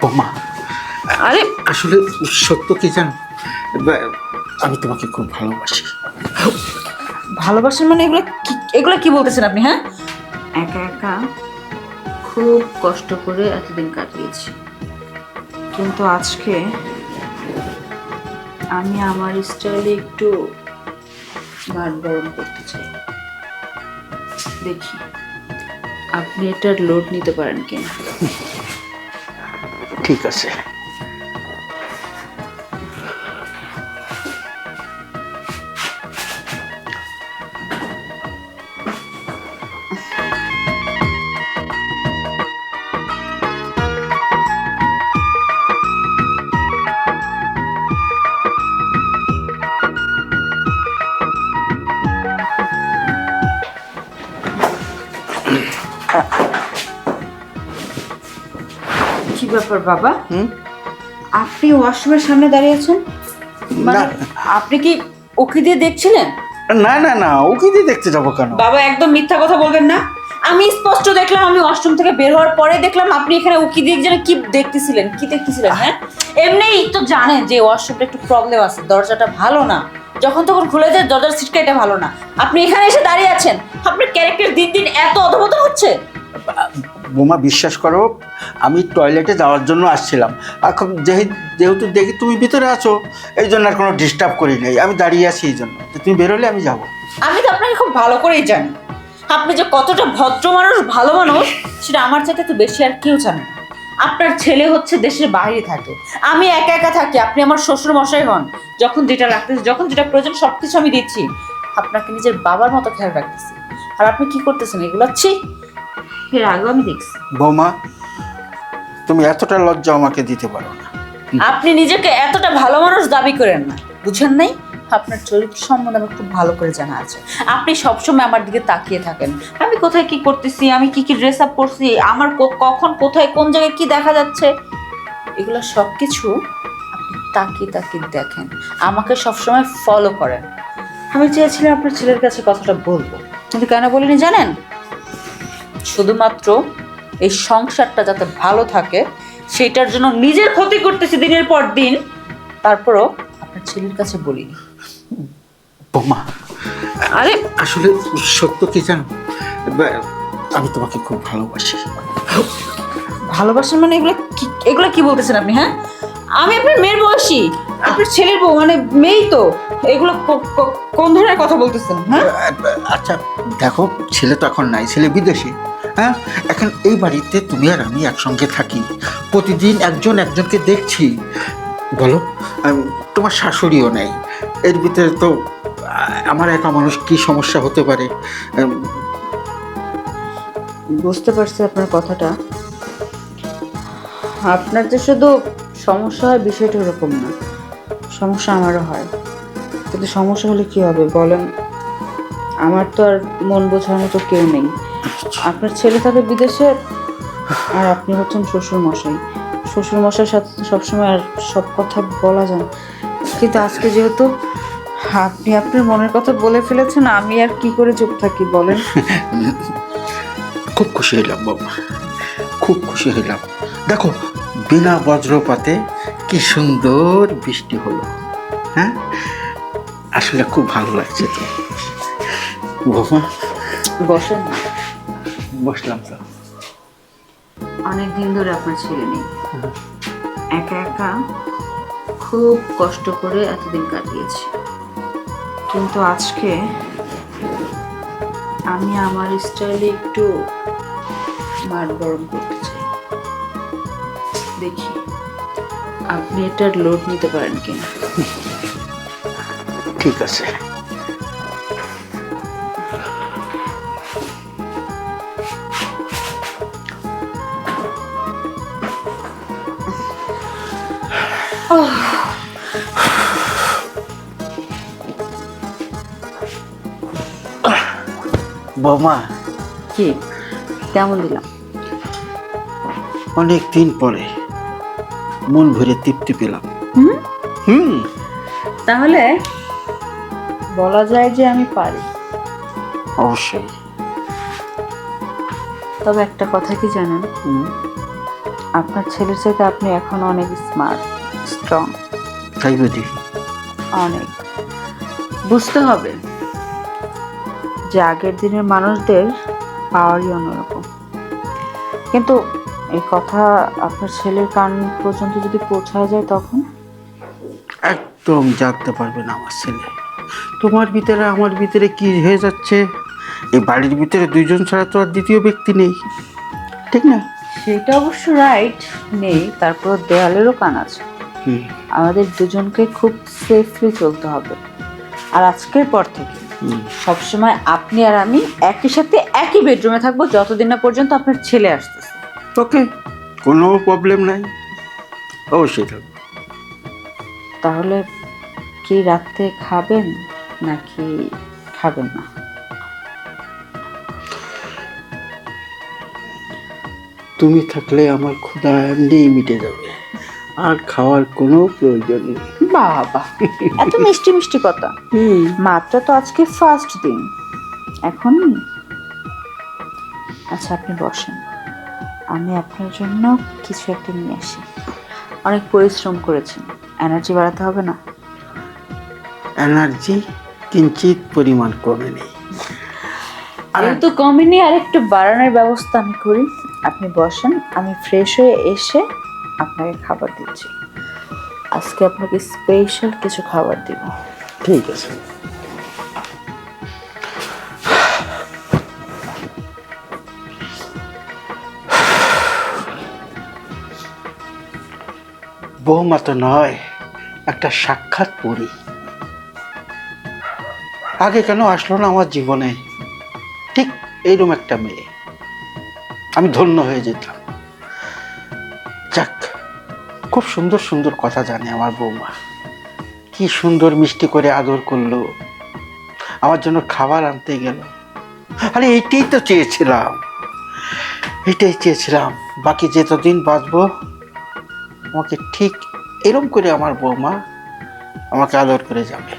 বৌমা, আরে আসলে সত্য কি জানো, আমি তোমাকে খুব ভালোবাসি। ভালোবাসেন মানে এগুলো কি বলতেছেন আপনি? হ্যাঁ, একা একা খুব কষ্ট করে এতদিন কাটিয়েছি, কিন্তু আজকে আমি আমার স্টাইলে একটু ভাত গরম করতে চাই। দেখি আপনি এটার লোড নিতে পারেন কিনা। ঠিক আছে। কি ব্যাপার বাবা, আপনি ওয়াশরুমের সামনে দাঁড়িয়ে আছেন? মানে আপনি কি ওকে দিয়ে দেখছিলেন? না না না, ও কি দিয়ে দেখতে যাবো কেন? বাবা একদম মিথ্যা কথা বলবেন না। আমি স্পষ্ট দেখলাম, আমি ওয়াশরুম থেকে বের হওয়ার পরে দেখলাম আপনি এখানে উকি দিয়ে যেন কি দেখতেছিলেন। হ্যাঁ, এমনিই তো জানেন যে ওয়াশরুমটা একটু প্রবলেম আছে, দরজাটা ভালো না, যখন তখন খুলে যায়, দরজার সিটকাইটা ভালো না। আপনি এখানে এসে দাঁড়িয়ে আছেন, আপনার ক্যারেক্টার দিন দিন এত অধঃপতন হচ্ছে। বোমা, বিশ্বাস করো, আমি টয়লেটে যাওয়ার জন্য আসছিলাম। এখন যেহেতু দেখি তুমি ভিতরে আছো, এই জন্য আর কোনো ডিস্টার্ব করি নাই, আমি দাঁড়িয়ে আছি এই জন্য। তুমি বেরোলে আমি যাব। আমি তো আপনাকে খুব ভালো করেই জানি, আপনি যে কতটা ভদ্র মানুষ, ভালো মানুষ, সেটা আমার চাইতে তো বেশি আর কেউ জানে না। আপনার ছেলে হচ্ছে দেশের বাইরে থাকে, আমি একা একা থাকি, আপনি আমার শ্বশুর মশাই হন। যখন যেটা লাগতেছে, যখন যেটা প্রয়োজন, সবকিছু আমি দিচ্ছি। আপনাকে নিজের বাবার মতো খেয়াল রাখতেছি, আর আপনি কি করতেছেন এগুলো? এর আগেও আমি দেখছি। বৌমা, তুমি এতটা লজ্জা আমাকে দিতে পারো না। আপনি নিজেকে এতটা ভালো মানুষ দাবি করেন না, বুঝেন নাই? আপনার চরিত্র সম্বন্ধে আমার খুব ভালো করে জানা আছে। আপনি সবসময় আমার দিকে তাকিয়ে থাকেন, আমি কোথায় কি করতেছি, আমি কি কি ড্রেস আপ করছি, আমার কখন কোথায় কোন জায়গায় কি দেখা যাচ্ছে, এগুলো সব কিছু আপনি তাকিয়ে তাকিয়ে দেখেন, আমাকে সবসময় ফলো করেন। আমি চেয়েছিলাম আপনার ছেলের কাছে কথাটা বলবো, কিন্তু কেন বলিনি জানেন? শুধুমাত্র এই সংসারটা যাতে ভালো থাকে, সেটার জন্য নিজের ক্ষতি করতেছি দিনের পর দিন, তারপরও আপনার ছেলের কাছে বলিনি। বৌমা, আরে আসলে সত্য কি জানো, আমি তোমাকে খুব ভালোবাসি। ভালোবাসেন মানে এগুলো কি বলতেছেন আপনি? হ্যাঁ, আমি আপনার মেয়ের বয়সী, আপনার ছেলের বউ, মানে মেয়েই তো। এগুলো কোন ধরনের কথা বলতেছেন? হ্যাঁ, আচ্ছা দেখো, ছেলে তো এখন নাই, ছেলে বিদেশে। হ্যাঁ, এখন এই বাড়িতে তুমি আর আমি একসঙ্গে থাকি, প্রতিদিন একজন একজনকে দেখছি। বলো, তোমার শাশুড়িও নেই, এর ভিতরে তো আমার একা মানুষ, কি সমস্যা হতে পারে? বুঝতে পারছি আপনার কথাটা। আপনার যে শুধু সমস্যা হয় বিষয়টা এরকম না, সমস্যা আমারও হয়। কিন্তু সমস্যা হলে কি হবে বলেন? আমার তো আর মন বোঝার মতো কেউ নেই। আপনার ছেলে থাকে বিদেশে, আর আপনি হচ্ছেন শ্বশুর মশাই। শ্বশুর মশাইয়ের সাথে সবসময় আর সব কথা বলা যায়, কিন্তু আজকে যেহেতু আপনি আপনার মনের কথা বলে ফেলেছেন, আমি আর কি করে চুপ থাকি বলেন? খুব খুশি হইলাম বাবা, খুব খুশি হইলাম। দেখো, বিনা বজ্রপাতে কি সুন্দর বৃষ্টি হলো। হ্যাঁ, আসলে খুব ভালো লাগছে তো। বাবা বসেন। বসলাম তো। অনেক দিন ধরে আপনার ছেলে নেই, একা একা খুব কষ্ট করে এতদিন কাটিয়েছি, কিন্তু আজকে আমি আমার স্টাইলে একটু ভাত গরম করতে চাই। দেখি আপনি এটার লোড নিতে পারেন কিনা। ঠিক আছে। বৌমা, কি কেমন দিলাম? অনেক দিন পরে মন ভরে তৃপ্তি পেলাম। তাহলে বলা যায় যে আমি পারি। অবশ্যই। তবে একটা কথা কি জানেন, আপনার ছেলের চাইতে আপনি এখন অনেক স্মার্ট, স্ট্রং, তাই বুঝি? অনেক। বুঝতে হবে যে আগের দিনের মানুষদের পাওয়ারই অন্যরকম। কিন্তু এই কথা আপনার ছেলের কান পর্যন্ত যদি পৌঁছায় যায় তখন? একদম জানতে পারবে না আমার ছেলে। তোমার ভিতরে আমার ভিতরে কি হয়ে যাচ্ছে, এই বাড়ির ভিতরে দুইজন ছাড়া তো আর দ্বিতীয় ব্যক্তি নেই, ঠিক না? সেটা অবশ্য রাইট, নেই, তারপর দেয়ালেরও কান আছে। হুম। আমাদের দুজনকে খুব সেফলি চলতে হবে। আর আজকের পর থেকে হুম। সবসময় আপনি আর আমি একই সাথে একই বেডরুমে থাকবো যতদিন না পর্যন্ত আপনার ছেলে আসতেছে। ওকে, কোনো প্রবলেম নাই, অবশ্যই থাকবো। তাহলে কি রাতে খাবেন নাকি খাবেন না? তুমি থাকলে আমার ক্ষুধা এমনিই মিটে যাবে, আর খাওয়ার কোনো প্রয়োজন নেই। বাবা, এত মিষ্টি মিষ্টি কথা। মাত্র তো আজকে ফার্স্ট দিন, এখনই? আচ্ছা আপনি বসেন, আমি আপনার জন্য কিছু একটা নিয়ে আসি। অনেক পরিশ্রম করেছেন, এনার্জি বাড়াতে হবে না? এনার্জি কিঞ্চিত পরিমাণ কমে নেই। যেহেতু কমেনি, আর একটু বাড়ানোর ব্যবস্থা আমি করি। আপনি বসেন, আমি ফ্রেশ হয়ে এসে আপনাকে খাবার দিচ্ছি। আজকে আপনাকে স্পেশাল কিছু খাবার দিব। ঠিক আছে। বৌমা তো নয়, একটা সাক্ষাৎ পড়ি। আগে কেন আসলো না আমার জীবনে? ঠিক এইরকম একটা মেয়ে, আমি ধন্য হয়ে যেতাম। যাক, খুব সুন্দর সুন্দর কথা জানে আমার বৌমা। কি সুন্দর মিষ্টি করে আদর করলো, আমার জন্য খাবার আনতে গেল। আরে এইটাই তো চেয়েছিলাম, এটাই চেয়েছিলাম। বাকি যতদিন বাঁচবো আমাকে ঠিক এরম করে আমার বৌমা আমাকে আদর করে যাবে।